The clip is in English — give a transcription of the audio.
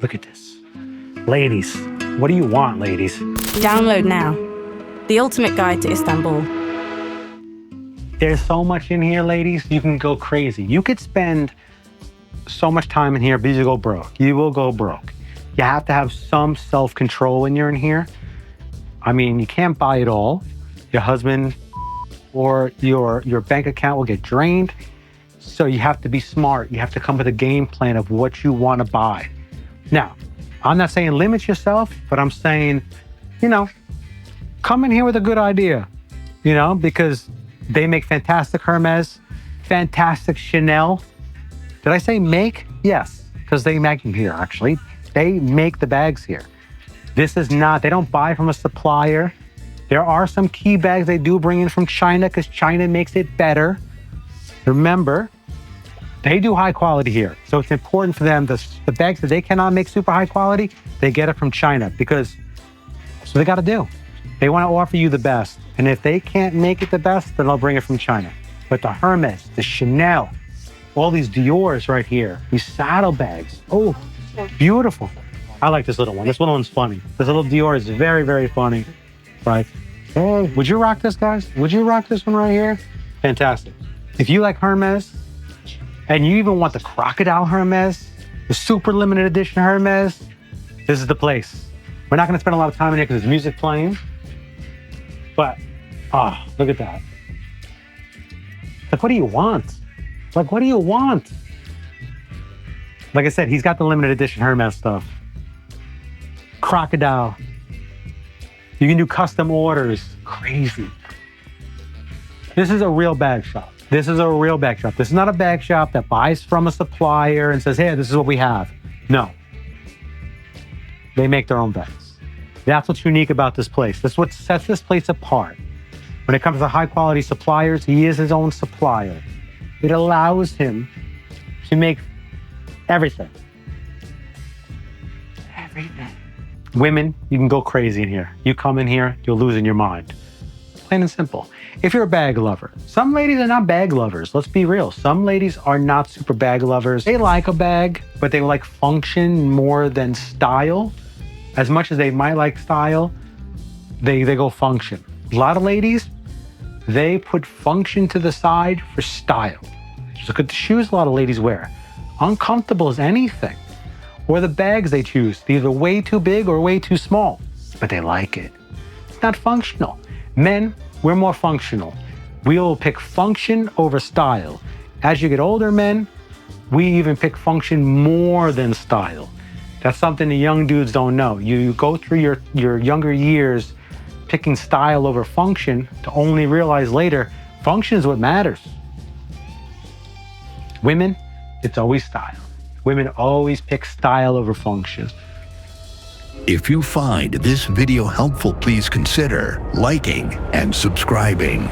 look at this. Ladies, what do you want, ladies? Download now. The ultimate guide to Istanbul. There's so much in here, ladies. You can go crazy. You could spend so much time in here, but you go broke. You will go broke. You have to have some self-control when you're in here. I mean, you can't buy it all. Your husband or your bank account will get drained. So you have to be smart. You have to come with a game plan of what you want to buy. Now, I'm not saying limit yourself, but I'm saying, come in here with a good idea, because they make fantastic Hermes, fantastic Chanel. Did I say make? Yes, because they make them here, actually. They make the bags here. This is not, they don't buy from a supplier. There are some key bags they do bring in from China because China makes it better. Remember, they do high quality here. So it's important for them, the bags that they cannot make super high quality, they get it from China because that's what they got to do. They want to offer you the best. And if they can't make it the best, then they'll bring it from China. But the Hermes, the Chanel, all these Dior's right here, these saddlebags. Oh, beautiful. I like this little one. This little one's funny. This little Dior is very, very funny. Right? Oh, would you rock this, guys? Would you rock this one right here? Fantastic. If you like Hermes, and you even want the crocodile Hermes, the super limited edition Hermes, this is the place. We're not going to spend a lot of time in here because there's music playing. But, look at that. Like, what do you want? Like, what do you want? Like I said, he's got the limited edition Hermes stuff. Crocodile. You can do custom orders. Crazy. This is a real bag shop. This is a real bag shop. This is not a bag shop that buys from a supplier and says, hey, this is what we have. No. They make their own bags. That's what's unique about this place. That's what sets this place apart. When it comes to high quality suppliers, he is his own supplier. It allows him to make everything. Everything. Women, you can go crazy in here. You come in here, you're losing your mind. Plain and simple. If you're a bag lover, some ladies are not bag lovers. Let's be real. Some ladies are not super bag lovers. They like a bag, but they like function more than style. As much as they might like style, they go function. A lot of ladies, they put function to the side for style. Just look at the shoes a lot of ladies wear. Uncomfortable as anything. Or the bags they choose, either way too big or way too small, but they like it. It's not functional. Men, we're more functional. We'll pick function over style. As you get older, men, we even pick function more than style. That's something the young dudes don't know. You go through your younger years picking style over function to only realize later, function is what matters. Women, it's always style. Women always pick style over function. If you find this video helpful, please consider liking and subscribing.